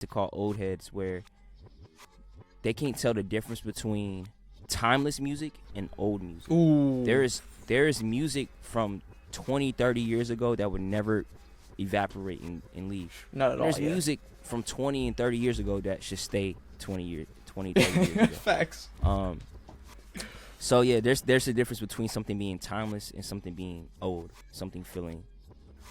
to call old heads, where they can't tell the difference between timeless music and old music. Ooh. There is music from 20, 30 years ago that would never evaporate and leave. Not at all. There's Yeah. music from 20 and 30 years ago that should stay 20, 30 years ago. Facts. So yeah, there's a difference between something being timeless and something being old, something feeling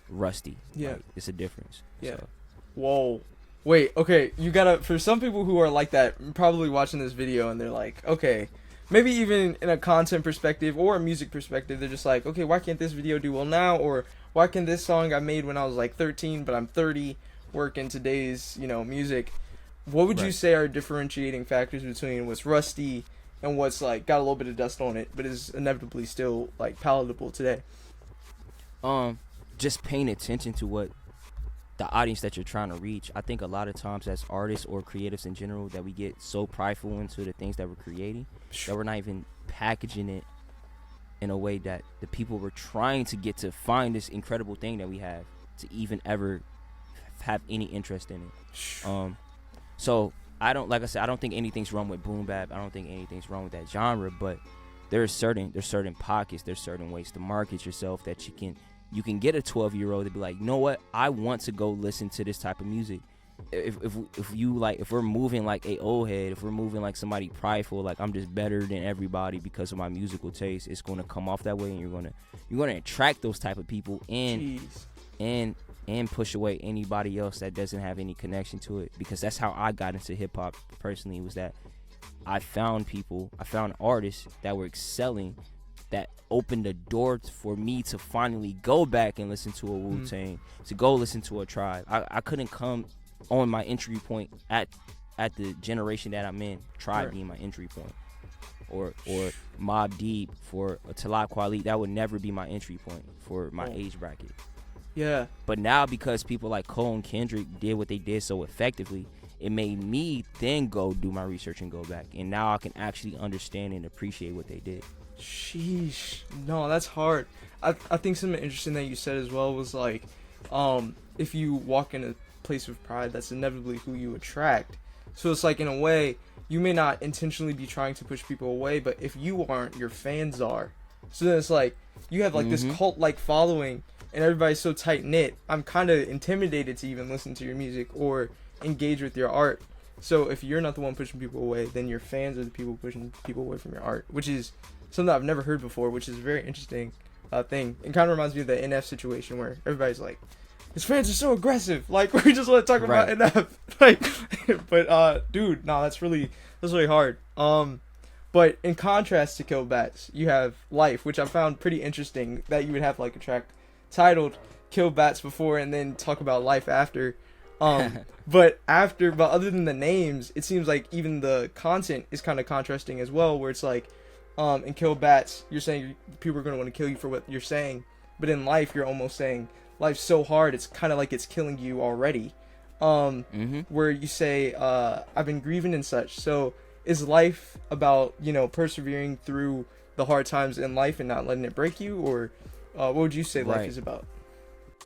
rusty. Yeah. Like, it's a difference. Yeah. So. Whoa. Wait, okay, you gotta, for some people who are like that, probably watching this video and they're like, okay, maybe even in a content perspective or a music perspective, they're just like, okay, why can't this video do well now? Or why can this song I made when I was like 13, but I'm 30, work in today's, music? What would you say are differentiating factors between what's rusty and what's like got a little bit of dust on it, but is inevitably still like palatable today? Just paying attention to what the audience that you're trying to reach. I think a lot of times as artists or creatives in general that we get so prideful into the things that we're creating that we're not even packaging it in a way that the people we're trying to get to find this incredible thing that we have to even ever have any interest in it. So I don't, like I said, I don't think anything's wrong with boom bap. I don't think anything's wrong with that genre, but there's certain pockets, there's certain ways to market yourself that you can get a 12-year-old to be like, you know what, I want to go listen to this type of music. If we're moving like a old head, if we're moving like somebody prideful, like I'm just better than everybody because of my musical taste, it's going to come off that way, and you're going to attract those type of people and push away anybody else that doesn't have any connection to it. Because that's how I got into hip hop personally, was that I found artists that were excelling, that opened the door for me to finally go back and listen to a Wu-Tang, to go listen to a Tribe. I couldn't come on my entry point at the generation that I'm in, Tribe being my entry point, or Mobb Deep for a Talib Kweli. That would never be my entry point for my age bracket. Yeah. But now, because people like Cole and Kendrick did what they did so effectively, it made me then go do my research and go back. And now I can actually understand and appreciate what they did. Sheesh. No, that's hard. I think something interesting that you said as well was like, if you walk in a place of pride, that's inevitably who you attract. So it's like, in a way, you may not intentionally be trying to push people away, but if you aren't, your fans are. So then it's like, you have like this cult-like following, and everybody's so tight-knit, I'm kind of intimidated to even listen to your music or engage with your art. So if you're not the one pushing people away, then your fans are the people pushing people away from your art, which is something I've never heard before, which is a very interesting thing. It kind of reminds me of the NF situation where everybody's like, his fans are so aggressive, like, we just want to talk about NF. Like, but dude, no, that's really hard. But in contrast to Kill Battz, you have Life, which I found pretty interesting, that you would have like a track titled Kill Battz before and then talk about Life after. But other than the names, it seems like even the content is kind of contrasting as well, where it's like, in Kill Battz, you're saying people are going to want to kill you for what you're saying, but in Life, you're almost saying life's so hard, it's kind of like it's killing you already. Where you say, I've been grieving and such. So is Life about, persevering through the hard times in life and not letting it break you? Or what would you say Life is about?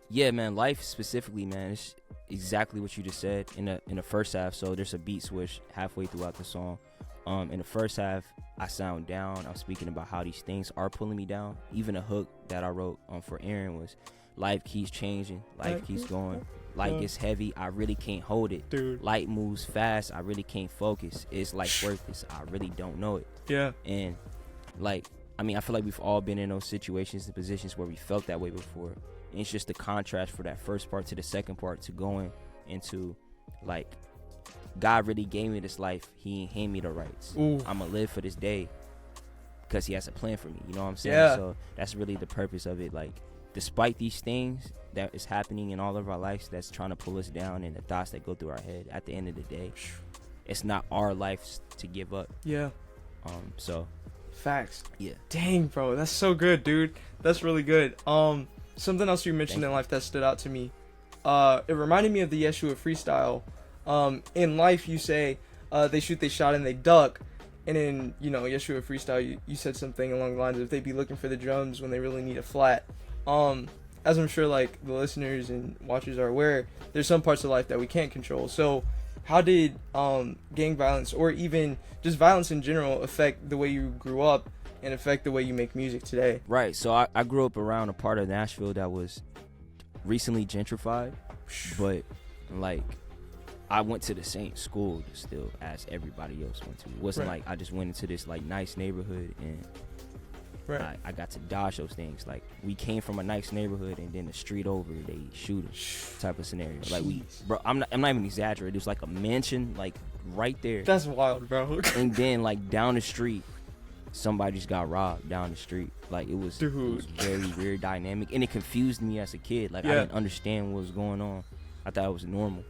Yeah, man, Life specifically, man, it's exactly what you just said in the first half. So there's a beat switch halfway throughout the song. In the first half, I sound down. I was speaking about how these things are pulling me down. Even a hook that I wrote for Aaron was, life keeps changing, life keeps going, light gets heavy, I really can't hold it. Dude. Light moves fast, I really can't focus. Is life worth this? I really don't know it. Yeah. And I feel like we've all been in those situations and positions where we felt that way before. And it's just the contrast for that first part to the second part to going into like, God really gave me this life. He ain't hand me the rights. Ooh. I'm going to live for this day because he has a plan for me. You know what I'm saying? Yeah. So that's really the purpose of it. Like, despite these things that is happening in all of our lives that's trying to pull us down and the thoughts that go through our head, at the end of the day, it's not our lives to give up. Yeah. So. Facts. Yeah. Dang, bro. That's so good, dude. That's really good. Something else you mentioned in Life that stood out to me. It reminded me of the Yeshua freestyle. In Life, you say, they shoot, they shot, and they duck. And in, Yeshua freestyle, you said something along the lines of, they be looking for the drums when they really need a flat. As I'm sure, like, the listeners and watchers are aware, there's some parts of life that we can't control. So, how did gang violence, or even just violence in general, affect the way you grew up and affect the way you make music today? Right. So I grew up around a part of Nashville that was recently gentrified, but like I went to the same school still as everybody else went to. It wasn't like I just went into this like nice neighborhood and I got to dodge those things. Like we came from a nice neighborhood and then the street over they shoot us type of scenario. Like bro, I'm not even exaggerating. There's like a mansion like right there. That's wild, bro. And then like down the street, somebody just got robbed down the street. Like it was very weird dynamic, and it confused me as a kid. Like I didn't understand what was going on. I thought it was normal.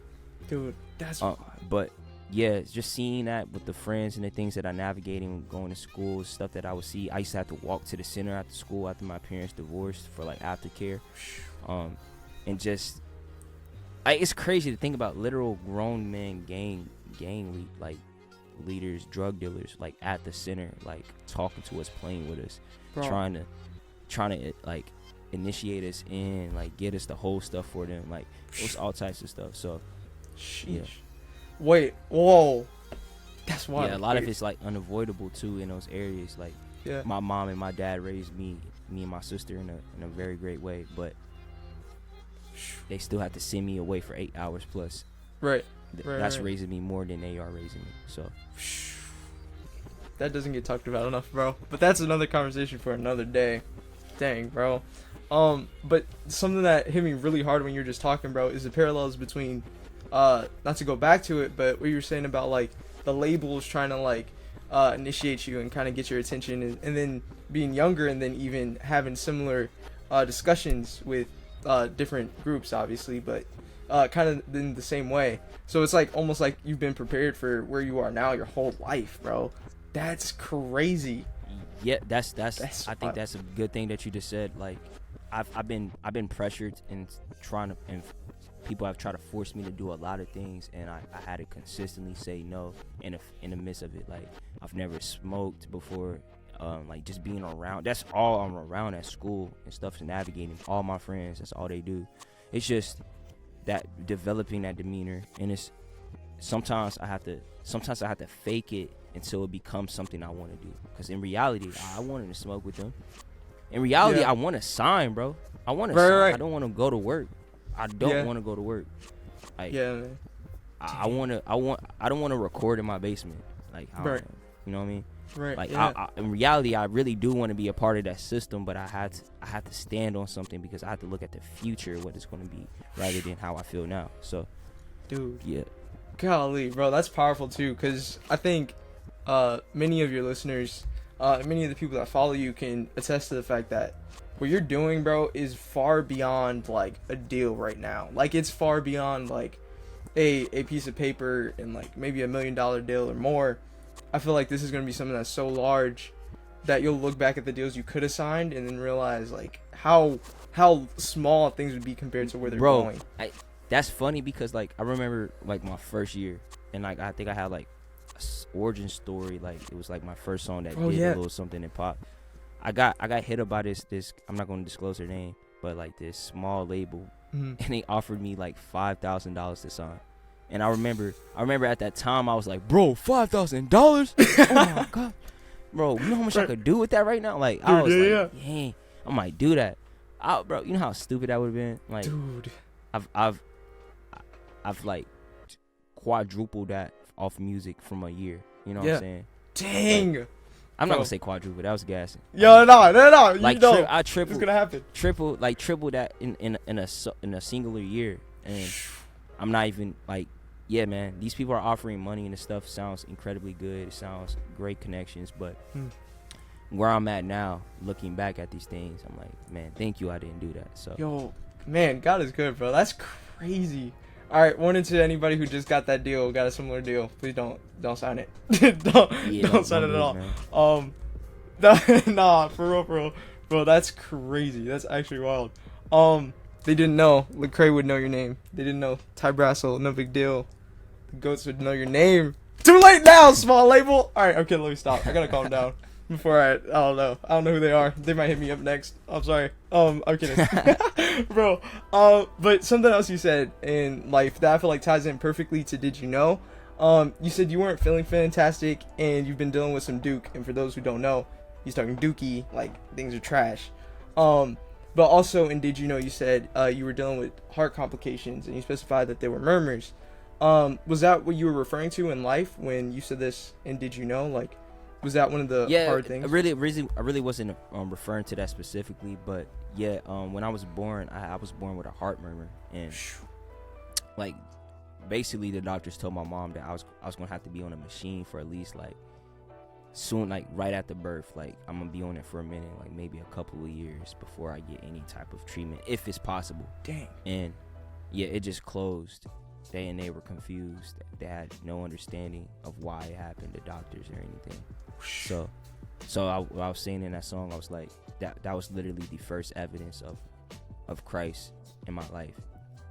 Dude, that's but yeah, just seeing that with the friends and the things that I navigating, going to school, stuff that I would see. I used to have to walk to the center after school after my parents divorced for like aftercare, and just it's crazy to think about literal grown men gang leaders, drug dealers, like at the center, like talking to us, playing with us, trying to like initiate us in, like get us the whole stuff for them, like it was all types of stuff. So yeah. Wait, whoa, that's wild. Yeah, a lot of it's like unavoidable too in those areas. Like my mom and my dad raised me and my sister in a very great way, but they still have to send me away for 8 hours plus. That's raising me more than they are raising me. So that doesn't get talked about enough, bro. But that's another conversation for another day. Dang, bro. But something that hit me really hard when you were just talking, bro, is the parallels between not to go back to it, but what you were saying about like the labels trying to like initiate you and kind of get your attention, and then being younger and then even having similar discussions with different groups, obviously, but kind of in the same way. So it's like almost like you've been prepared for where you are now your whole life, bro. That's crazy. Yeah, that's I think that's a good thing that you just said. Like I've been pressured and people have tried to force me to do a lot of things, and I had to consistently say no in the midst of it. Like I've never smoked before. Like just being around, that's all I'm around at school and stuff, and navigating all my friends, that's all they do. It's just that developing that demeanor, and it's sometimes I have to fake it until it becomes something I want to do, because in reality I wanted to smoke with them. In reality I want to sign, bro. I want to sign. I don't want to go to work. I don't want to go to work. Like, man. I don't want to record in my basement. Like you know what I mean? Right. Like in reality, I really do want to be a part of that system, but I had to stand on something, because I have to look at the future, what it's going to be, rather than how I feel now. So, dude, yeah, golly, bro, that's powerful too, because I think many of your listeners, many of the people that follow you can attest to the fact that what you're doing, bro, is far beyond like a deal right now. Like it's far beyond like a piece of paper and like maybe $1 million deal or more. I feel like this is going to be something that's so large that you'll look back at the deals you could have signed and then realize like how small things would be compared to where they're going. That's funny, because like I remember like my first year, and like I think I had like an origin story. Like it was like my first song that did a little something in pop. I got hit up by this I'm not going to disclose their name, but like this small label, and they offered me like $5,000 to sign. And I remember at that time I was like, bro, $5,000? Oh my god, bro, you know how much I could do with that right now? Like, dude, I was dang, I might do that. Bro, you know how stupid that would have been? Like, dude, I've like quadrupled that off music from a year. You know what I'm saying? Dang. Like, I'm not gonna say quadruple. That was gassing. Yo, no. Like I tripled. It's gonna happen. Triple that in a singular year, and I'm not even like, yeah, man. These people are offering money, and the stuff sounds incredibly good. It sounds great connections, but where I'm at now, looking back at these things, I'm like, man, thank you, I didn't do that. So, yo, man, God is good, bro. That's crazy. All right, warning to anybody who just got that deal, got a similar deal. Please don't sign it. don't sign it at all. Nah, for real, bro. That's crazy. That's actually wild. They didn't know Lecrae would know your name. They didn't know Ty Brasel, No Big Deal. The Goats would know your name. Too late now, small label. All right, okay, let me stop. I gotta calm down. before I don't know. I don't know who they are. They might hit me up next. I'm sorry. I'm kidding. Bro. But something else you said in life that I feel like ties in perfectly to Did You Know? You said you weren't feeling fantastic and you've been dealing with some Duke. And for those who don't know, he's talking Dookie, like things are trash. But also in Did You Know, you said you were dealing with heart complications and you specified that they were murmurs. Was that what you were referring to in life when you said this and Did You Know? Like, was that one of the hard things? I really wasn't referring to that specifically, but yeah, when I was born, I was born with a heart murmur, and like basically the doctors told my mom that I was gonna have to be on a machine for at least like soon, like right after birth. Like I'm gonna be on it for a minute, like maybe a couple of years before I get any type of treatment, if it's possible. Dang. And yeah, it just closed. They were confused. They had no understanding of why it happened, the doctors or anything. So I was saying in that song, I was like, that was literally the first evidence of Christ in my life,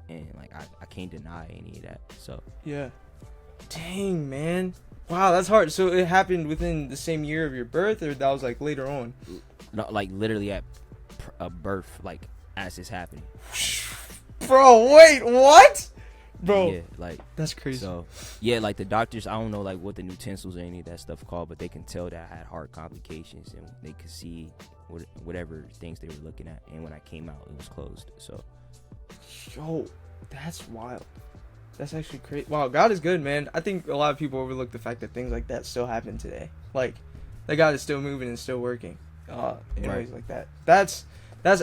and like I can't deny any of that. So yeah. Dang, man. Wow, that's hard. So it happened within the same year of your birth, or that was like later on? No, like literally at a birth, like as it's happening. Bro, wait, what? Bro, yeah, like that's crazy. So yeah, like the doctors, I don't know like what the utensils or any of that stuff called, but they can tell that I had heart complications, and they could see whatever things they were looking at. And when I came out, it was closed. So yo, that's wild. That's actually crazy. Wow, God is good, man. I think a lot of people overlook the fact that things like that still happen today. Like that God is still moving and still working in ways like that. That's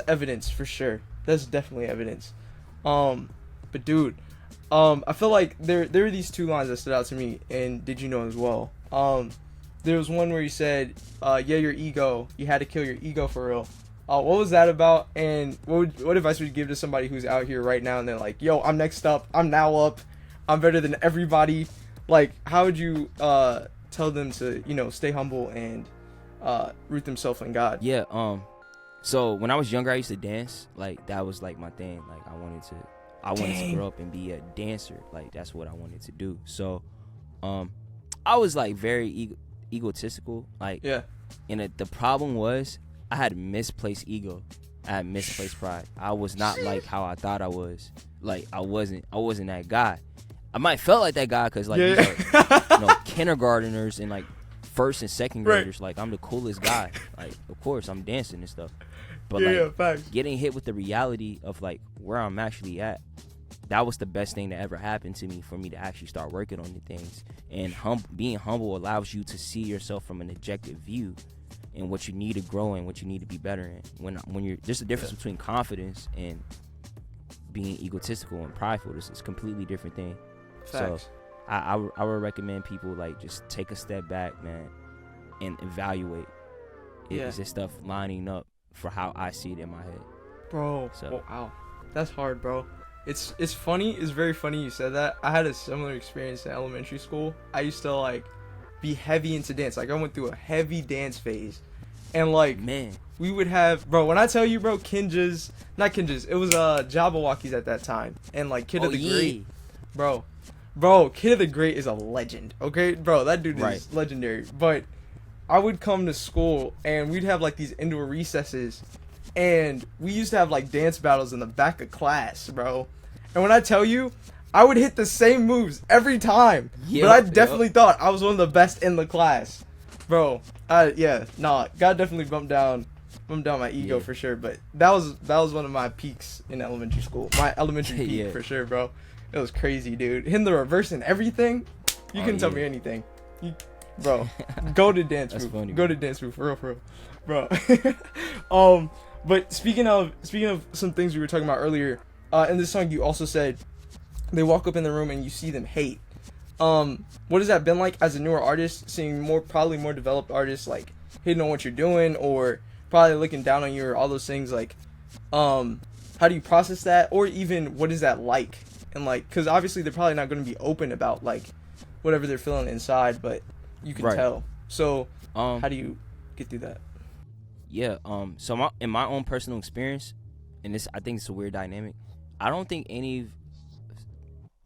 evidence for sure. That's definitely evidence. But dude, I feel like there were these two lines that stood out to me, and Did You Know as well. There was one where you said, yeah, your ego, you had to kill your ego for real. What was that about, and what advice would you give to somebody who's out here right now and they're like, yo, I'm next up, I'm now up, I'm better than everybody? Like, how would you tell them to, stay humble and root themselves in God? Yeah, so when I was younger, I used to dance. Like, that was like my thing. Like, I wanted to grow up and be a dancer. Like, that's what I wanted to do. So I was like very egotistical. Like, yeah. And the problem was I had misplaced ego. I had misplaced pride. I was not like how I thought I was. Like, I wasn't that guy. I might felt like that guy because like these are, kindergarteners and like first and second graders. Right. Like, I'm the coolest guy. Like, of course I'm dancing and stuff. But getting hit with the reality of like where I'm actually at, that was the best thing that ever happened to me, for me to actually start working on the things. And being humble allows you to see yourself from an objective view and what you need to grow in, what you need to be better in. When you're, there's a difference between confidence and being egotistical and prideful. This is a completely different thing. Facts. So I would recommend people like just take a step back, man, and evaluate. Is this stuff lining up for how I see it in my head? Bro, so. Wow, that's hard, bro. It's funny. It's very funny you said that. I had a similar experience in elementary school. I used to like be heavy into dance. Like, I went through a heavy dance phase, and like, man, we would have, bro, when I tell you, bro, not Kinjas, it was Jabberwockies at that time, and like Kid of the Great, bro, Kid of the Great is a legend. Okay, bro, that dude is legendary. But I would come to school and we'd have like these indoor recesses, and we used to have like dance battles in the back of class, bro. And when I tell you, I would hit the same moves every time. But I definitely thought I was one of the best in the class, bro. God definitely bumped down my ego for sure. But that was one of my peaks in elementary school. My elementary peak for sure, bro. It was crazy, dude. Hitting the reverse and everything. You couldn't tell me anything. Bro, go to dance move. Funny, go to dance move for real, bro. But speaking of some things we were talking about earlier, in this song you also said they walk up in the room and you see them hate. What has that been like as a newer artist, seeing probably more developed artists like hating on what you're doing, or probably looking down on you, or all those things? Like, how do you process that, or even what is that like? And like, because obviously they're probably not going to be open about like whatever they're feeling inside, but you can tell. So how do you get through that? Yeah. So in my own personal experience, and I think it's a weird dynamic. I don't think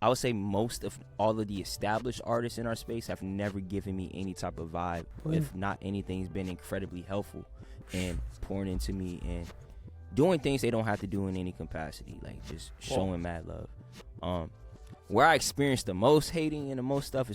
I would say most of all of the established artists in our space have never given me any type of vibe. If not anything's been incredibly helpful and pouring into me and doing things they don't have to do in any capacity, like just showing mad love. Where I experienced the most hating and the most stuff is